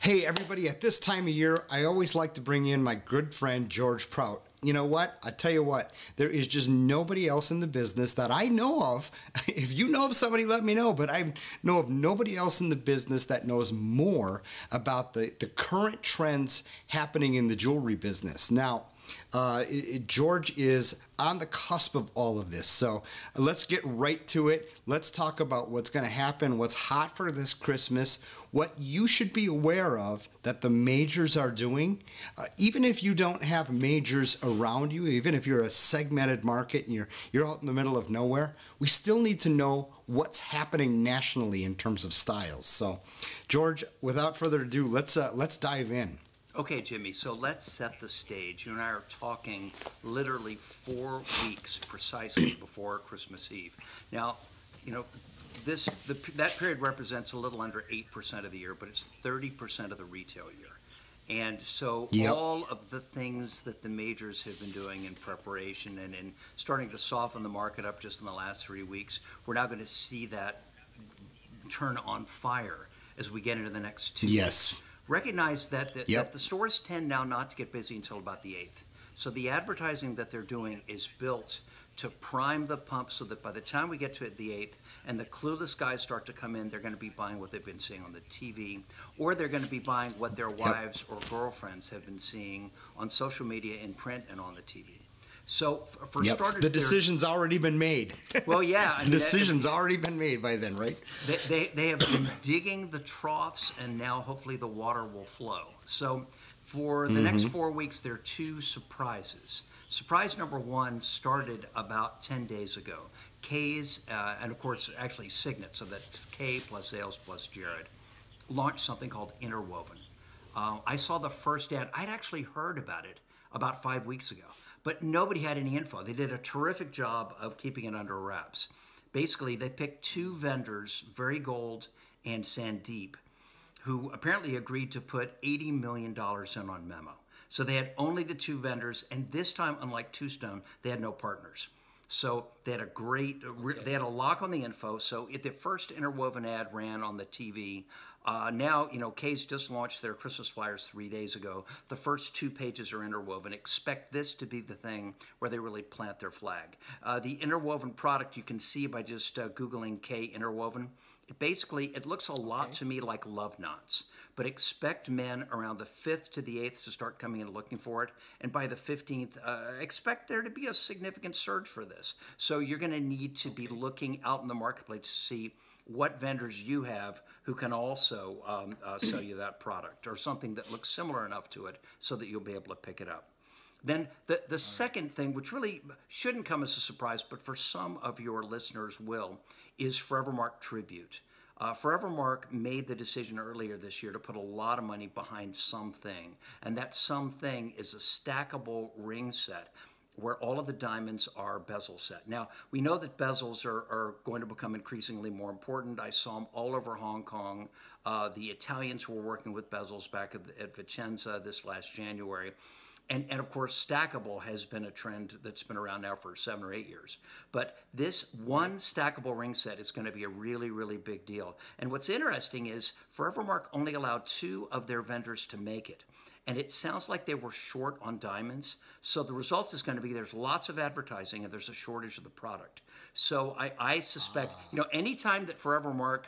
Hey, everybody, at this time of year, I always like to bring in my good friend, George Prout. You know what? I tell you what, there is just nobody else in the business that I know of. If you know of somebody, let me know. But I know of nobody else in the business that knows more about the current trends happening in the jewelry business. Now, George is on the cusp of all of this. So let's get right to it. Let's talk about what's going to happen, what's hot for this Christmas, what you should be aware of that the majors are doing. Even if you don't have majors around you, even if you're a segmented market and you're out in the middle of nowhere, we still need to know what's happening nationally in terms of styles. So, George, without further ado, let's dive in. Okay, Jimmy, so let's set the stage. You and I are talking literally 4 weeks precisely before Christmas Eve. Now, you know, that period represents a little under 8% of the year, but it's 30% of the retail year. And so all of the things that the majors have been doing in preparation and in starting to soften the market up just in the last 3 weeks, we're now going to see that turn on fire as we get into the next 2 weeks. Recognize that the stores tend now not to get busy until about the 8th. So the advertising that they're doing is built to prime the pump so that by the time we get to the 8th and the clueless guys start to come in, they're going to be buying what they've been seeing on the TV, or they're going to be buying what their wives or girlfriends have been seeing on social media, in print, and on the TV. So for starters, the decision's already been made. Well, yeah. The decision's already been made by then, right? They have been digging the troughs, and now hopefully the water will flow. So for the next 4 weeks, there are 2 surprises. Surprise number 1 started about 10 days ago. Kay's, and of course, actually Signet, so that's Kay plus Zales plus Jared, launched something called Interwoven. I saw the first ad. I'd actually heard about it about 5 weeks ago, but nobody had any info. They did a terrific job of keeping it under wraps. Basically, they picked 2 vendors, Very Gold and Sandeep, who apparently agreed to put $80 million in on Memo. So they had only the 2 vendors, and this time, unlike Two Stone, they had no partners. So they had they had a lock on the info. So if the first Interwoven ad ran on the TV, now, you know, Kay's just launched their Christmas flyers 3 days ago. The first 2 pages are interwoven. Expect this to be the thing where they really plant their flag. The interwoven product you can see by just Googling Kay Interwoven. It looks a lot to me like love knots. But expect men around the 5th to the 8th to start coming in and looking for it. And by the 15th, expect there to be a significant surge for this. So you're going to need to be looking out in the marketplace to see what vendors you have who can also sell you that product or something that looks similar enough to it so that you'll be able to pick it up. Then the second thing, which really shouldn't come as a surprise, but for some of your listeners will, is Forevermark Tribute. Forevermark made the decision earlier this year to put a lot of money behind something, and that something is a stackable ring set where all of the diamonds are bezel set. Now, we know that bezels are going to become increasingly more important. I saw them all over Hong Kong. The Italians were working with bezels back at Vicenza this last January. And of course, stackable has been a trend that's been around now for 7 or 8 years. But this one stackable ring set is going to be a really, really big deal. And what's interesting is Forevermark only allowed 2 of their vendors to make it. And it sounds like they were short on diamonds. So the result is going to be there's lots of advertising and there's a shortage of the product. So I suspect, you know, anytime that Forevermark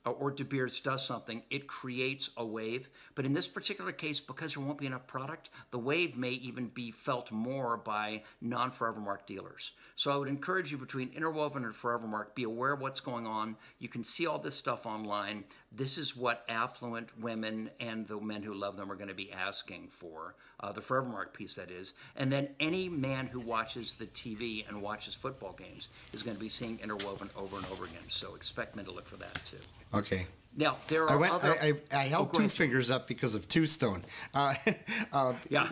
or De Beers does something, it creates a wave. But in this particular case, because there won't be enough product, the wave may even be felt more by non-Forevermark dealers. So I would encourage you, between Interwoven and Forevermark, be aware of what's going on. You can see all this stuff online. This is what affluent women and the men who love them are going to be asking for, the Forevermark piece, that is. And then any man who watches the TV and watches football games is going to be seeing Interwoven over and over again. So expect men to look for that too. Okay. Now there are I held 2 fingers up because of Two Stone. Yeah.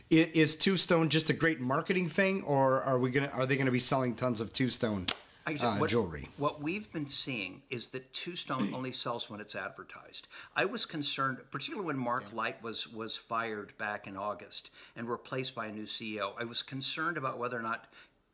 Is Two Stone just a great marketing thing, or are they gonna be selling tons of Two Stone jewelry? What we've been seeing is that Two Stone only sells when it's advertised. I was concerned, particularly when Mark Light was fired back in August and replaced by a new CEO. I was concerned about whether or not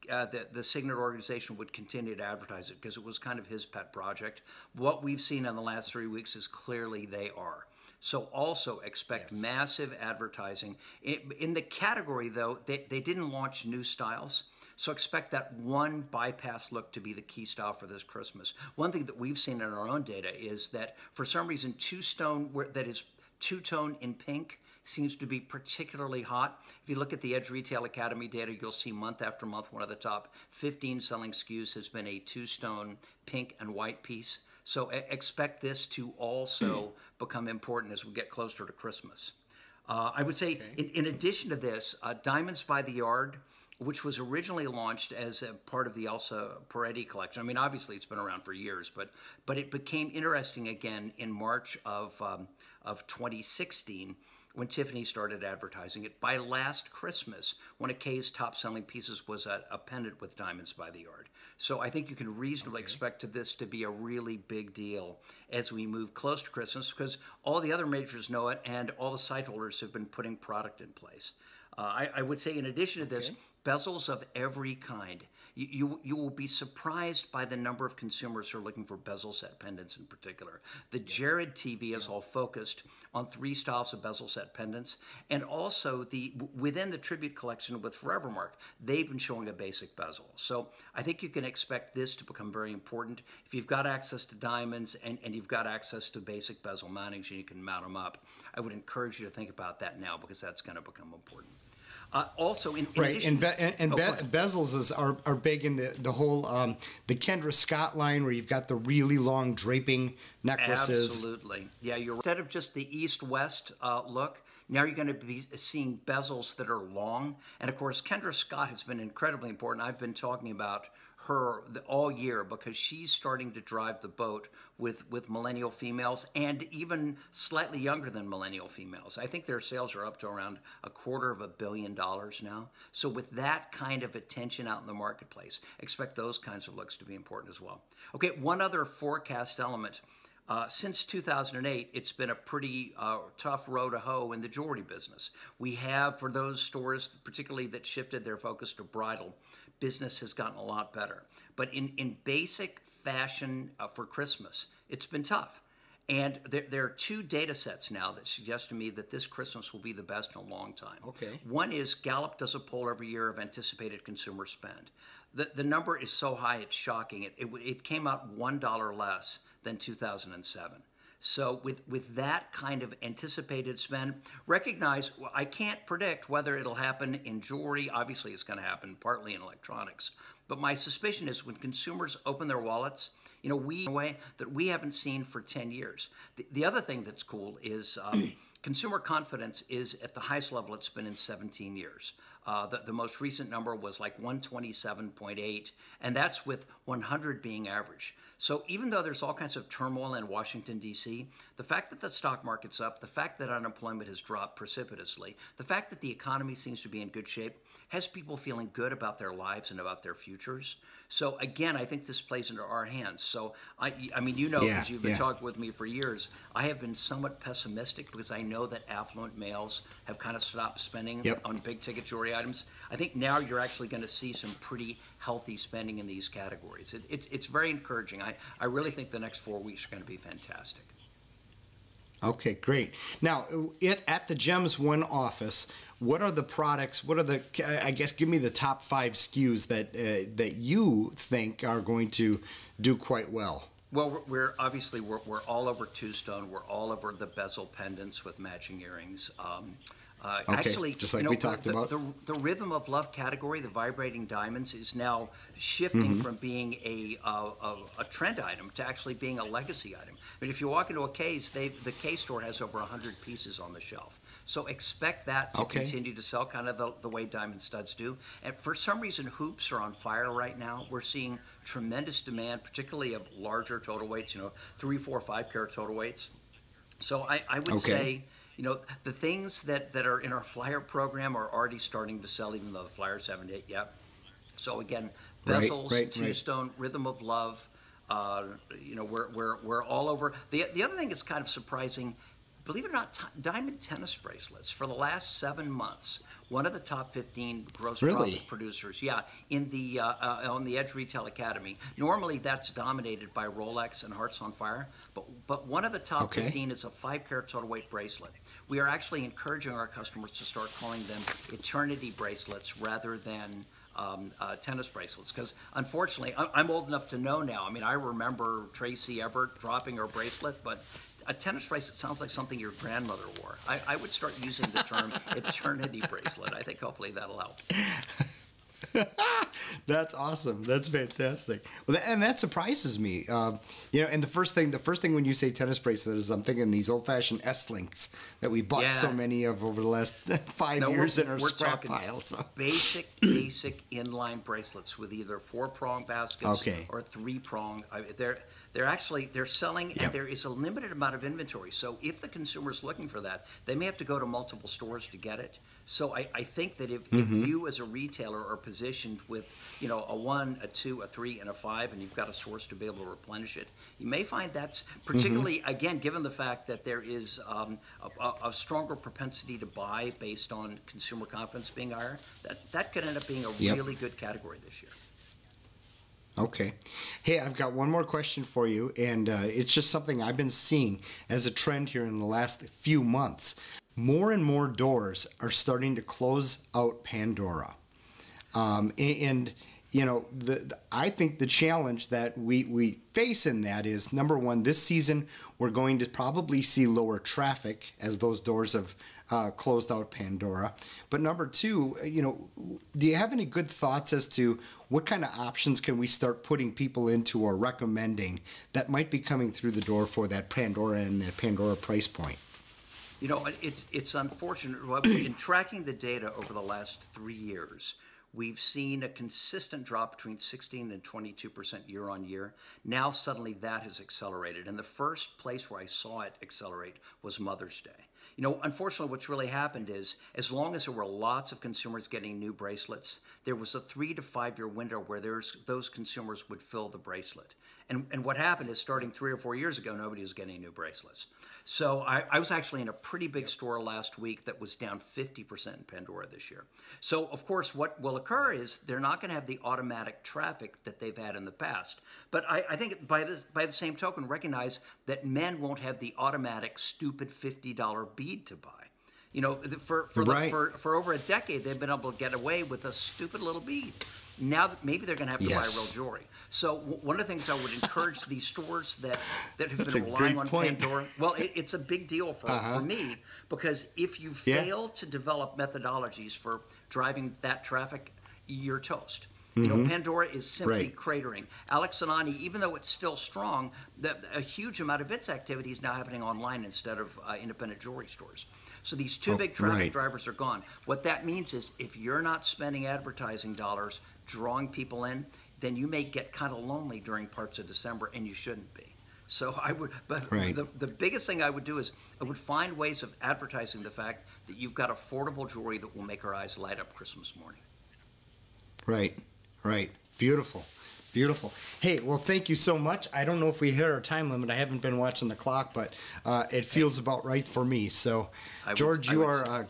the Signet organization would continue to advertise it, because it was kind of his pet project. What we've seen in the last 3 weeks is clearly they are. So also expect massive advertising. In the category, though, they didn't launch new styles. So expect that one bypass look to be the key style for this Christmas. One thing that we've seen in our own data is that for some reason, that is two-tone in pink seems to be particularly hot. If you look at the Edge Retail Academy data, you'll see month after month, one of the top 15 selling SKUs has been a two-stone pink and white piece. So expect this to also become important as we get closer to Christmas. I would say, in addition to this, Diamonds by the Yard, which was originally launched as a part of the Elsa Peretti collection. I mean, obviously it's been around for years, but it became interesting again in March of 2016 when Tiffany started advertising it. By last Christmas, one of Kay's top-selling pieces was a pendant with Diamonds by the Yard. So I think you can reasonably expect this to be a really big deal as we move close to Christmas, because all the other majors know it, and all the site holders have been putting product in place. I would say, in addition to this, bezels of every kind. You will be surprised by the number of consumers who are looking for bezel set pendants in particular. The Jared TV is all focused on 3 styles of bezel set pendants, and also within the Tribute collection with Forevermark, they've been showing a basic bezel. So I think you can expect this to become very important. If you've got access to diamonds and you've got access to basic bezel mountings and you can mount them up, I would encourage you to think about that now, because that's going to become important. Also, in addition, bezels are big in the whole the Kendra Scott line, where you've got the really long draping necklaces. Absolutely, yeah. Instead of just the east-west look, now you're going to be seeing bezels that are long. And of course, Kendra Scott has been incredibly important. I've been talking about her all year because she's starting to drive the boat with millennial females, and even slightly younger than millennial females. I think their sales are up to around $250 million now. So with that kind of attention out in the marketplace, expect those kinds of looks to be important as well. Okay, one other forecast element. Since 2008, it's been a pretty tough row to hoe in the jewelry business. We have, for those stores, particularly that shifted their focus to bridal, business has gotten a lot better. But in basic fashion for Christmas, it's been tough. And there are 2 data sets now that suggest to me that this Christmas will be the best in a long time. Okay. One is Gallup does a poll every year of anticipated consumer spend. The number is so high it's shocking. It came out $1 less than 2007. So with that kind of anticipated spend, recognize I can't predict whether it'll happen in jewelry. Obviously, it's going to happen partly in electronics. But my suspicion is when consumers open their wallets, we in a way that we haven't seen for 10 years. The other thing that's cool is consumer confidence is at the highest level it's been in 17 years. The most recent number was like 127.8, and that's with 100 being average. So even though there's all kinds of turmoil in Washington, D.C., the fact that the stock market's up, the fact that unemployment has dropped precipitously, the fact that the economy seems to be in good shape has people feeling good about their lives and about their futures. So again, I think this plays into our hands. So I mean, because you've been talking with me for years, I have been somewhat pessimistic because I know that affluent males have kind of stopped spending on big ticket jewelry items. I think now you're actually going to see some pretty healthy spending in these categories. It's very encouraging. I really think the next 4 weeks are going to be fantastic. Okay, great. Now, at the Gems One office, what are the products? What are give me the top 5 SKUs that you think are going to do quite well. Well, we're all over two-stone. We're all over the bezel pendants with matching earrings. Actually, just like we talked about. The Rhythm of Love category, the vibrating diamonds, is now shifting from being a trend item to actually being a legacy item. But if you walk into a K's, the K store has over 100 pieces on the shelf. So expect that to continue to sell kind of the way diamond studs do. And for some reason, hoops are on fire right now. We're seeing tremendous demand, particularly of larger total weights, 3, 4, 5 carat total weights. So I would say, the things that are in our flyer program are already starting to sell, even though the flyers haven't hit yet. So again, bezels, two-stone, Rhythm of Love. We're all over. The other thing is kind of surprising. Believe it or not, diamond tennis bracelets for the last 7 months. one of the top 15 gross Really? profit producers. Yeah, in the on the Edge Retail Academy. Normally, that's dominated by Rolex and Hearts on Fire, but one of the top Okay. 15 is a 5-carat total weight bracelet. We are actually encouraging our customers to start calling them eternity bracelets rather than tennis bracelets, because unfortunately, I'm old enough to know now. I mean, I remember Tracy Everett dropping her bracelet, but a tennis bracelet sounds like something your grandmother wore. I would start using the term eternity bracelet. I think hopefully that'll help. That's awesome. That's fantastic. Well, and that surprises me. And the first thing when you say tennis bracelet is I'm thinking these old-fashioned S-links that we bought so many of over the last 5 years in our scrap pile. So. Basic inline bracelets with either 4-prong baskets or 3-prong. They're selling, and there is a limited amount of inventory. So if the consumer is looking for that, they may have to go to multiple stores to get it. So I think that if you as a retailer are positioned with, a 1, a 2, a 3, and a 5, and you've got a source to be able to replenish it, you may find that's particularly, again, given the fact that there is a stronger propensity to buy based on consumer confidence being higher, that could end up being a really good category this year. Okay. Hey, I've got one more question for you, and it's just something I've been seeing as a trend here in the last few months. More and more doors are starting to close out Pandora. I think the challenge that we face in that is, number one, this season we're going to probably see lower traffic as those doors have closed out Pandora. But number two, do you have any good thoughts as to what kind of options can we start putting people into or recommending that might be coming through the door for that Pandora and that Pandora price point? It's unfortunate. In tracking the data over the last 3 years, we've seen a consistent drop between 16 and 22% year on year. Now suddenly that has accelerated. And the first place where I saw it accelerate was Mother's Day. Unfortunately, what's really happened is, as long as there were lots of consumers getting new bracelets, there was a 3 to 5 year window where those consumers would fill the bracelet. And what happened is, starting 3 or 4 years ago, nobody was getting new bracelets. So I was actually in a pretty big store last week that was down 50% in Pandora this year. So, of course, what will occur is they're not going to have the automatic traffic that they've had in the past. But I think by the same token, recognize that men won't have the automatic stupid $50 bead to buy. For over a decade, they've been able to get away with a stupid little bead. Now maybe they're going to have to buy real jewelry. So one of the things I would encourage these stores that have been relying on Pandora, well, it's a big deal for me, because if you fail to develop methodologies for driving that traffic, you're toast. Pandora is simply cratering. Alex Anani, even though it's still strong, a huge amount of its activity is now happening online instead of independent jewelry stores. So these two big traffic drivers are gone. What that means is, if you're not spending advertising dollars drawing people in, then you may get kind of lonely during parts of December, and you shouldn't be. So the biggest thing I would do is I would find ways of advertising the fact that you've got affordable jewelry that will make our eyes light up Christmas morning. Right. Beautiful. Hey, well, thank you so much. I don't know if we hit our time limit. I haven't been watching the clock, but it feels about right for me. So, George, you are a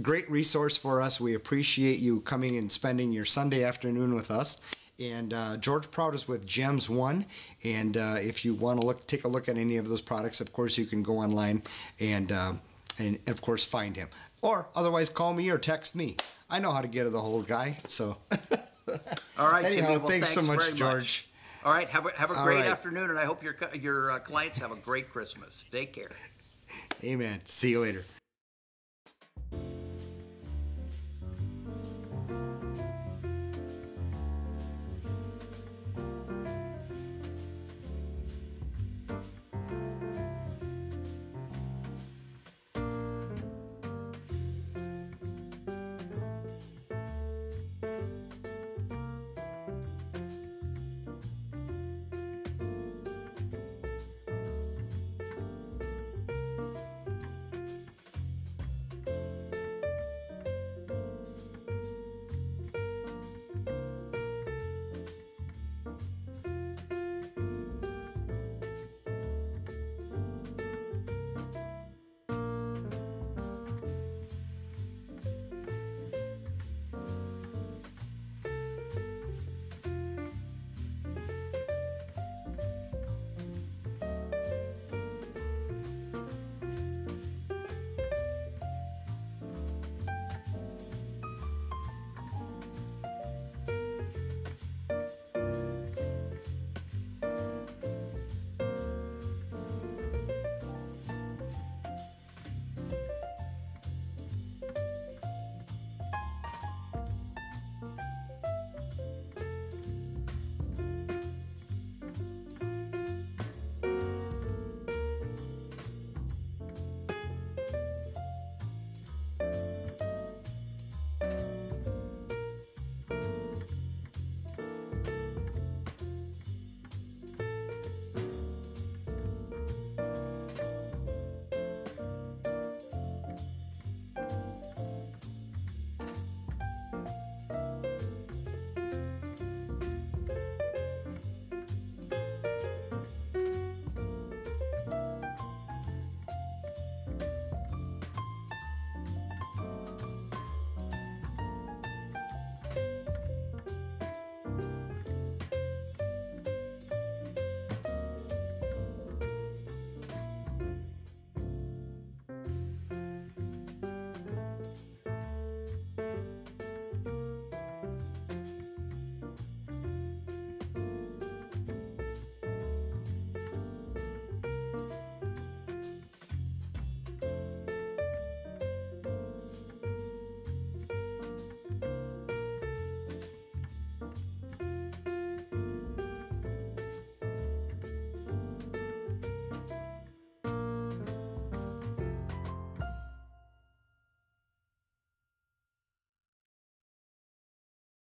great resource for us. We appreciate you coming and spending your Sunday afternoon with us. And George Prout is with Gems One. And if you want to take a look at any of those products, of course, you can go online and of course, find him. Or otherwise, call me or text me. I know how to get to the whole guy. So, all right. Anyhow, Jimmy, well, thanks so much, George. All right. Have a great afternoon, and I hope your clients have a great Christmas. Take care. Amen. See you later.